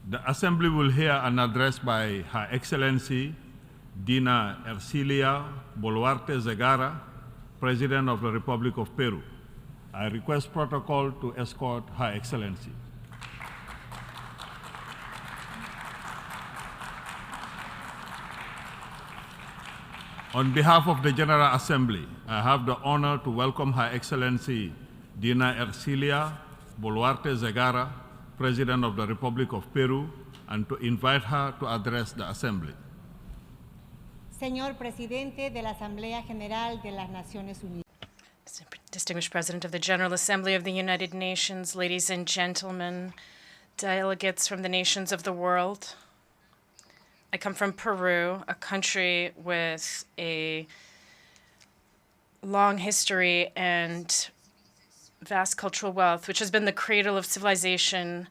The Assembly will hear an address by Her Excellency Dina Ercilia Boluarte Zegarra, President of the Republic of Peru. I request protocol to escort Her Excellency. On behalf of the General Assembly, I have the honor to welcome Her Excellency Dina Ercilia Boluarte Zegarra, President of the Republic of Peru, and to invite her to address the Assembly. Señor Presidente de la Asamblea General de las Naciones Unidas. Distinguished President of the General Assembly of the United Nations, ladies and gentlemen, delegates from the nations of the world. I come from Peru, a country with a long history and vast cultural wealth, which has been the cradle of civilization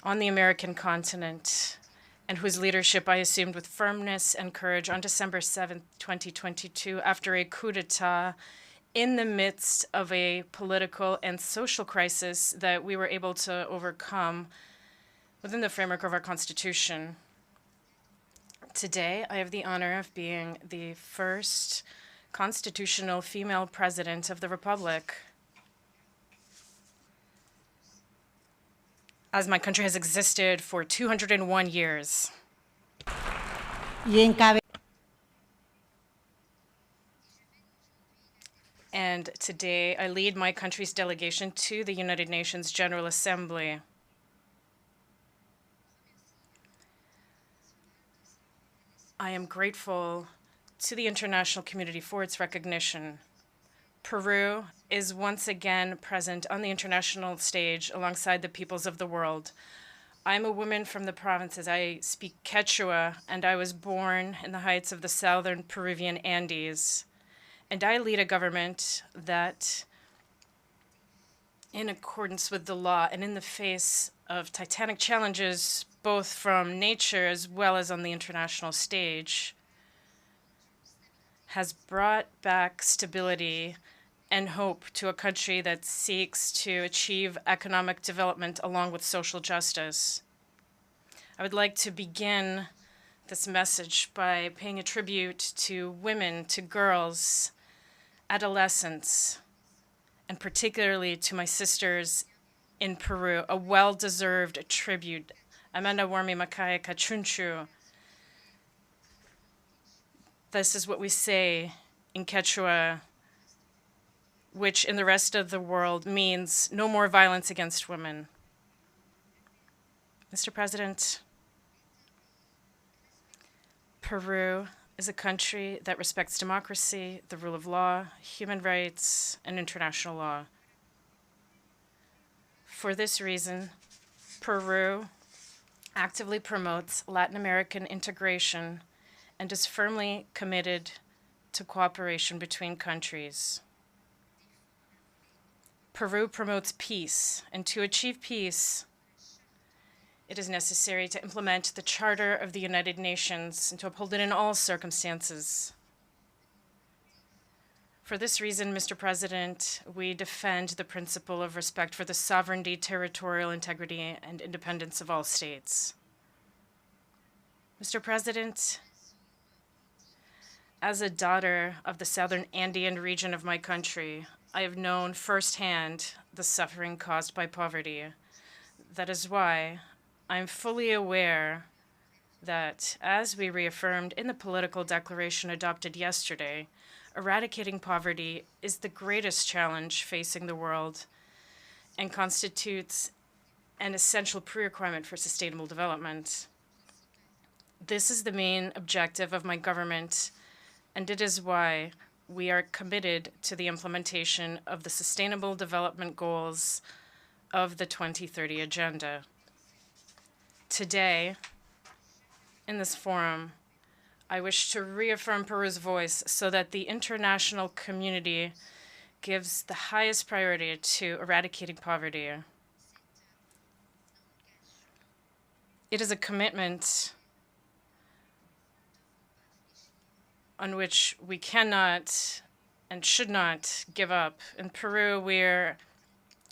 on the American continent, and whose leadership I assumed with firmness and courage on December 7th, 2022, after a coup d'etat in the midst of a political and social crisis that we were able to overcome within the framework of our Constitution. Today, I have the honor of being the first constitutional female president of the Republic. As my country has existed for 201 years. And today, I lead my country's delegation to the United Nations General Assembly. I am grateful to the international community for its recognition. Peru is once again present on the international stage alongside the peoples of the world. I'm a woman from the provinces. I speak Quechua, and I was born in the heights of the southern Peruvian Andes. And I lead a government that, in accordance with the law and in the face of titanic challenges, both from nature as well as on the international stage, has brought back stability and hope to a country that seeks to achieve economic development along with social justice. I would like to begin this message by paying a tribute to women, to girls, adolescents, and particularly to my sisters in Peru, a well-deserved tribute. Amanda Warmi Makaya Kachunchu. This is what we say in Quechua, which in the rest of the world means no more violence against women. Mr. President, Peru is a country that respects democracy, the rule of law, human rights, and international law. For this reason, Peru actively promotes Latin American integration and is firmly committed to cooperation between countries. Peru promotes peace, and to achieve peace, it is necessary to implement the Charter of the United Nations and to uphold it in all circumstances. For this reason, Mr. President, we defend the principle of respect for the sovereignty, territorial integrity, and independence of all states. Mr. President, as a daughter of the southern Andean region of my country, I have known firsthand the suffering caused by poverty. That is why I'm fully aware that, as we reaffirmed in the political declaration adopted yesterday, eradicating poverty is the greatest challenge facing the world and constitutes an essential prerequisite for sustainable development. This is the main objective of my government, and it is why we are committed to the implementation of the Sustainable Development Goals of the 2030 Agenda. Today, in this forum, I wish to reaffirm Peru's voice so that the international community gives the highest priority to eradicating poverty. It is a commitment on which we cannot and should not give up. In Peru, we're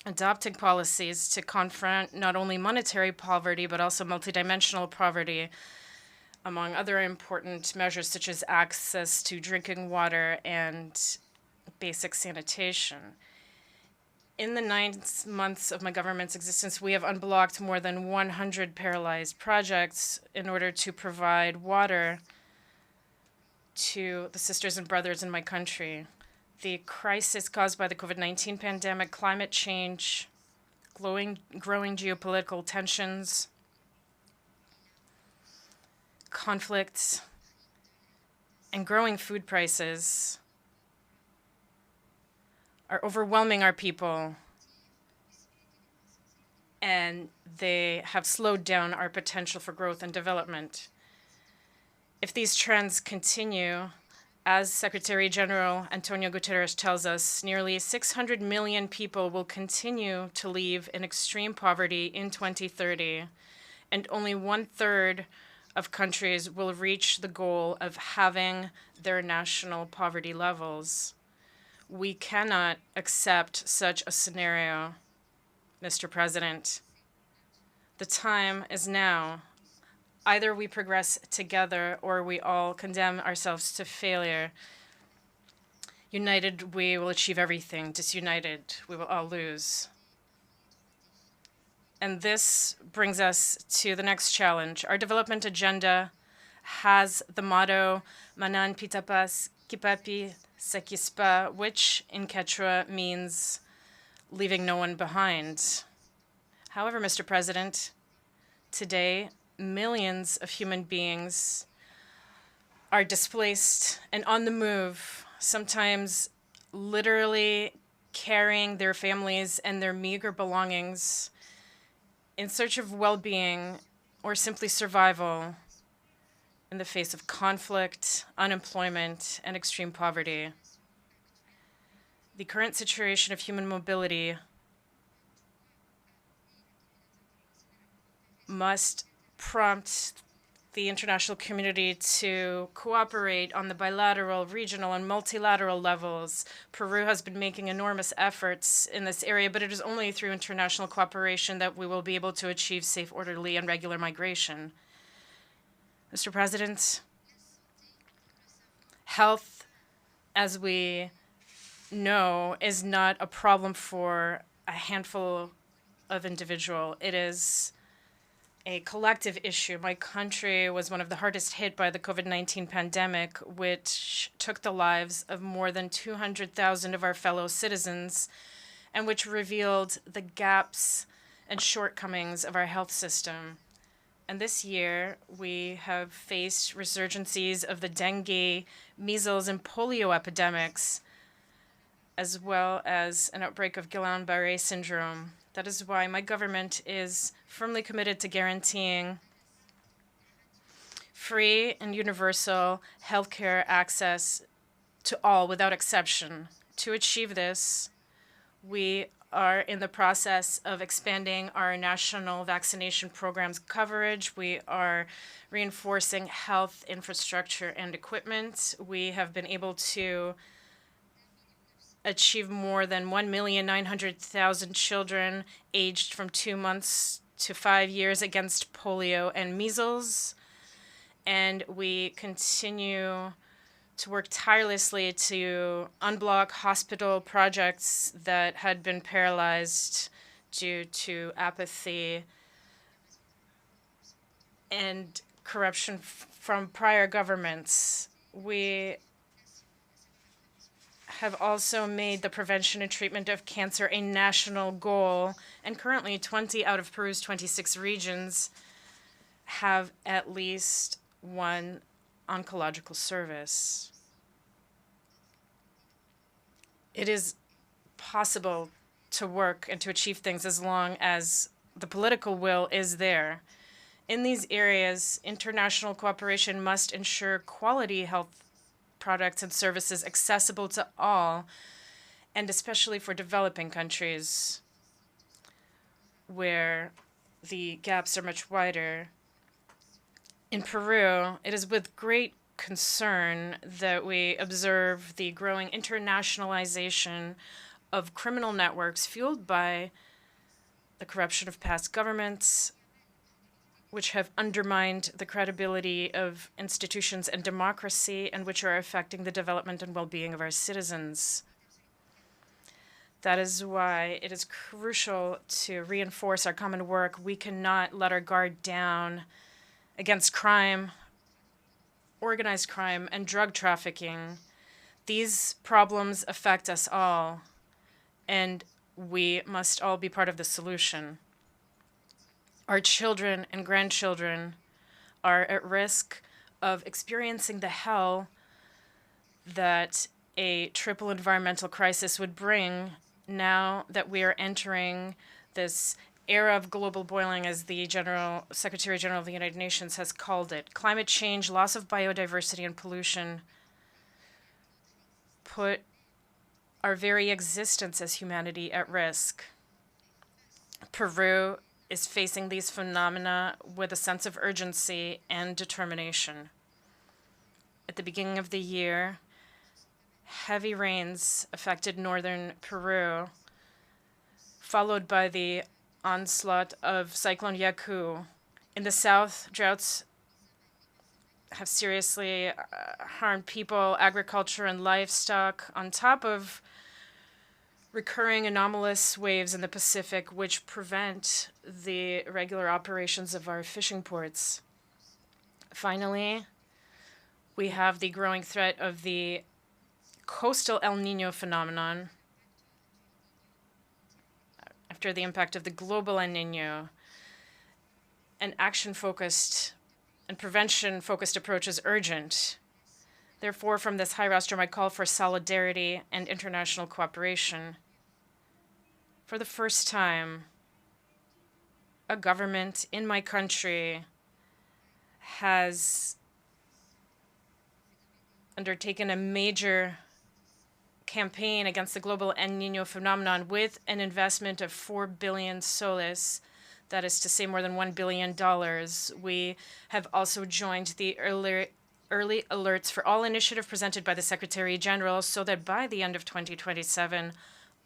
adopting policies to confront not only monetary poverty, but also multidimensional poverty, among other important measures such as access to drinking water and basic sanitation. In the 9 months of my government's existence, we have unblocked more than 100 paralyzed projects in order to provide water to the sisters and brothers in my country. The crisis caused by the COVID-19 pandemic, climate change, growing geopolitical tensions, conflicts, and growing food prices are overwhelming our people, and they have slowed down our potential for growth and development. If these trends continue, as Secretary General Antonio Guterres tells us, nearly 600 million people will continue to live in extreme poverty in 2030, and only 1/3 of countries will reach the goal of having their national poverty levels. We cannot accept such a scenario, Mr. President. The time is now. Either we progress together or we all condemn ourselves to failure. United, we will achieve everything. Disunited, we will all lose. And this brings us to the next challenge. Our development agenda has the motto, Manan Pitapas Kipapi Sekispa, which in Quechua means leaving no one behind. However, Mr. President, today, millions of human beings are displaced and on the move, sometimes literally carrying their families and their meager belongings in search of well-being or simply survival in the face of conflict, unemployment, and extreme poverty. The current situation of human mobility must prompt the international community to cooperate on the bilateral, regional, and multilateral levels. Peru has been making enormous efforts in this area, but it is only through international cooperation that we will be able to achieve safe, orderly, and regular migration. Mr. President, health, as we know, is not a problem for a handful of individuals. It is a collective issue. My country was one of the hardest hit by the COVID-19 pandemic, which took the lives of more than 200,000 of our fellow citizens, and which revealed the gaps and shortcomings of our health system. And this year, we have faced resurgencies of the dengue, measles, and polio epidemics, as well as an outbreak of Guillain-Barré syndrome. That is why my government is firmly committed to guaranteeing free and universal healthcare access to all without exception. To achieve this, we are in the process of expanding our national vaccination program's coverage. We are reinforcing health infrastructure and equipment. We have been able to achieve more than 1,900,000 children aged from 2 months to 5 years against polio and measles. And we continue to work tirelessly to unblock hospital projects that had been paralyzed due to apathy and corruption from prior governments. We have also made the prevention and treatment of cancer a national goal, and currently 20 out of Peru's 26 regions have at least one oncological service. It is possible to work and to achieve things as long as the political will is there. In these areas, international cooperation must ensure quality health products and services accessible to all, and especially for developing countries where the gaps are much wider. In Peru, it is with great concern that we observe the growing internationalization of criminal networks fueled by the corruption of past governments, which have undermined the credibility of institutions and democracy, and which are affecting the development and well-being of our citizens. That is why it is crucial to reinforce our common work. We cannot let our guard down against crime, organized crime, and drug trafficking. These problems affect us all, and we must all be part of the solution. Our children and grandchildren are at risk of experiencing the hell that a triple environmental crisis would bring now that we are entering this era of global boiling, as the Secretary General of the United Nations has called it. Climate change, loss of biodiversity, and pollution put our very existence as humanity at risk. Peru is facing these phenomena with a sense of urgency and determination. At the beginning of the year, heavy rains affected northern Peru, followed by the onslaught of Cyclone Yaku. In the south, droughts have seriously harmed people, agriculture, and livestock, on top of recurring anomalous waves in the Pacific, which prevent the regular operations of our fishing ports. Finally, we have the growing threat of the coastal El Niño phenomenon after the impact of the global El Niño. An action-focused and prevention-focused approach is urgent. Therefore, from this high rostrum, I call for solidarity and international cooperation. For the first time, a government in my country has undertaken a major campaign against the global El Niño phenomenon with an investment of 4 billion soles, that is to say more than $1 billion. We have also joined the early alerts for all initiative presented by the Secretary General, so that by the end of 2027,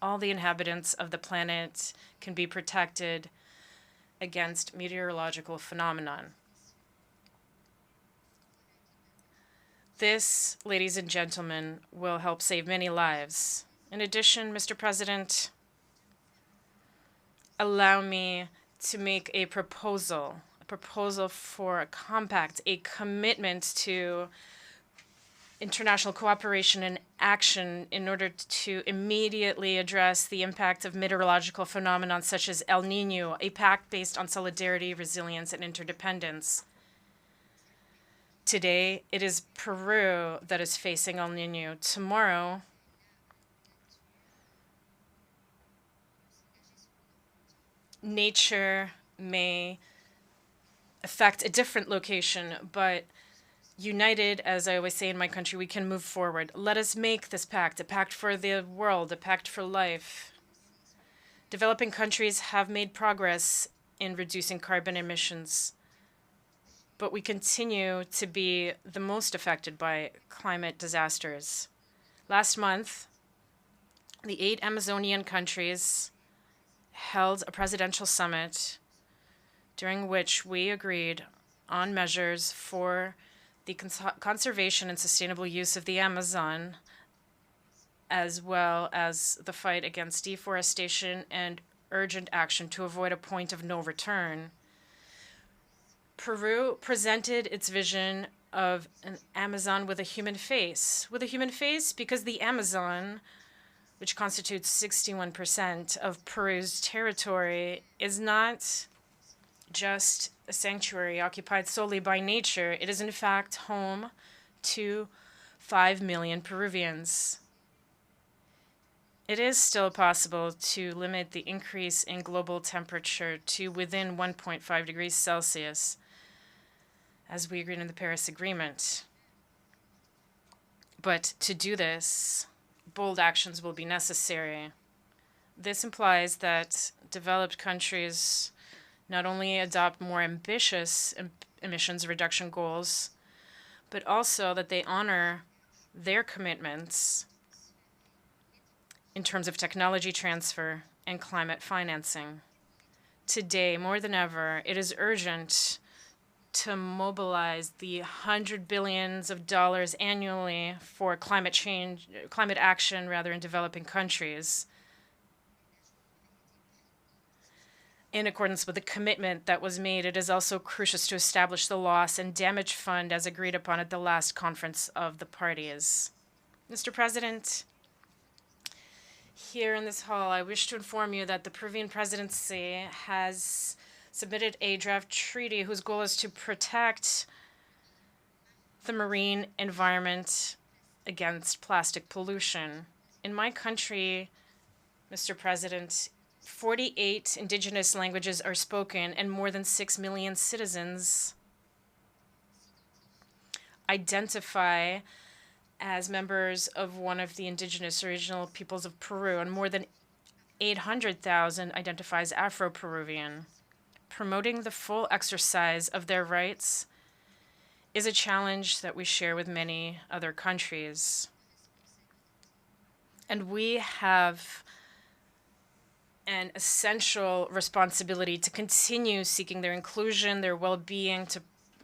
all the inhabitants of the planet can be protected against meteorological phenomenon. This, ladies and gentlemen, will help save many lives. In addition, Mr. President, allow me to make a proposal for a compact, a commitment to international cooperation and action in order to immediately address the impact of meteorological phenomena such as El Niño, a pact based on solidarity, resilience, and interdependence. Today, it is Peru that is facing El Niño. Tomorrow, nature may affect a different location, but united, as I always say in my country, we can move forward. Let us make this pact, a pact for the world, a pact for life. Developing countries have made progress in reducing carbon emissions, but we continue to be the most affected by climate disasters. Last month, the 8 Amazonian countries held a presidential summit during which we agreed on measures for the conservation and sustainable use of the Amazon, as well as the fight against deforestation and urgent action to avoid a point of no return. Peru presented its vision of an Amazon with a human face. With a human face because the Amazon, which constitutes 61% of Peru's territory, is not just a sanctuary occupied solely by nature. It is in fact home to 5 million Peruvians. It is still possible to limit the increase in global temperature to within 1.5 degrees Celsius, as we agreed in the Paris Agreement. But to do this, bold actions will be necessary. This implies that developed countries not only adopt more ambitious emissions reduction goals, but also that they honor their commitments in terms of technology transfer and climate financing. Today, more than ever, it is urgent to mobilize the $100 billion annually for climate action in developing countries, in accordance with the commitment that was made. It is also crucial to establish the loss and damage fund as agreed upon at the last conference of the parties. Mr. President, here in this hall, I wish to inform you that the Peruvian presidency has submitted a draft treaty whose goal is to protect the marine environment against plastic pollution. In my country, Mr. President, 48 indigenous languages are spoken, and more than 6 million citizens identify as members of one of the indigenous original peoples of Peru, and more than 800,000 identify as Afro-Peruvian. Promoting the full exercise of their rights is a challenge that we share with many other countries. And we have an essential responsibility to continue seeking their inclusion, their well-being, to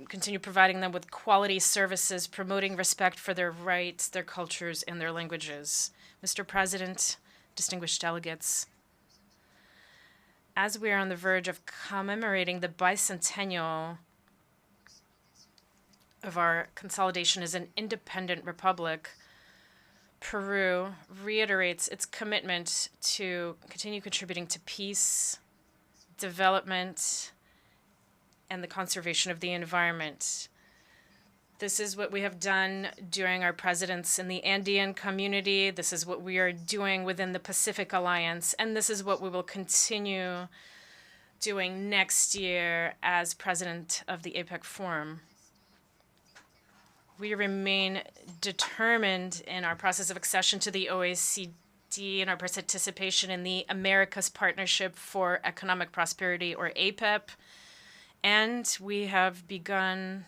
continue providing them with quality services, promoting respect for their rights, their cultures, and their languages. Mr. President, distinguished delegates, as we are on the verge of commemorating the bicentennial of our consolidation as an independent republic, Peru reiterates its commitment to continue contributing to peace, development, and the conservation of the environment. This is what we have done during our presence in the Andean community. This is what we are doing within the Pacific Alliance, and this is what we will continue doing next year as president of the APEC Forum. We remain determined in our process of accession to the OECD and our participation in the Americas Partnership for Economic Prosperity, or APEP, and we have begun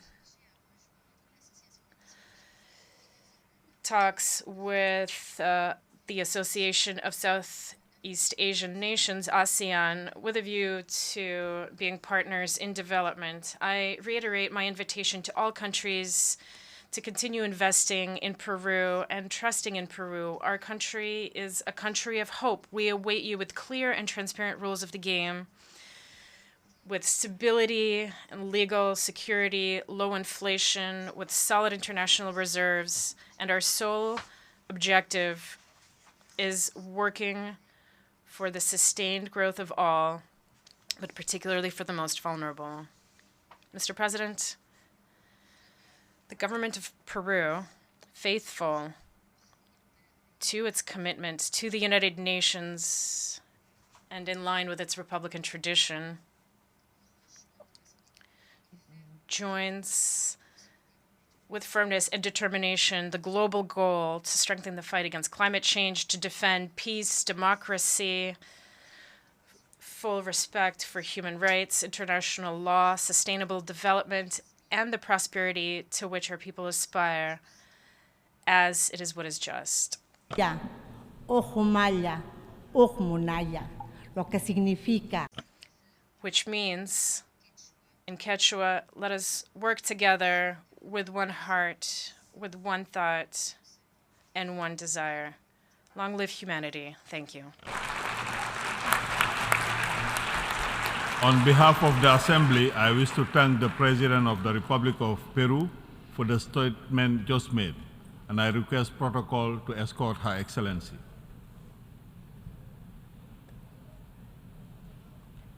talks with the Association of Southeast Asian Nations, ASEAN, with a view to being partners in development. I reiterate my invitation to all countries to continue investing in Peru and trusting in Peru. Our country is a country of hope. We await you with clear and transparent rules of the game, with stability and legal security, low inflation, with solid international reserves, and our sole objective is working for the sustained growth of all, but particularly for the most vulnerable. Mr. President, the government of Peru, faithful to its commitment to the United Nations and in line with its Republican tradition, joins with firmness and determination the global goal to strengthen the fight against climate change, to defend peace, democracy, full respect for human rights, international law, sustainable development, and the prosperity to which our people aspire, as it is what is just. Ya, ojumaya, ojmunaya, lo que significa. Which means, in Quechua, let us work together with one heart, with one thought, and one desire. Long live humanity. Thank you. On behalf of the Assembly, I wish to thank the President of the Republic of Peru for the statement just made, and I request protocol to escort Her Excellency.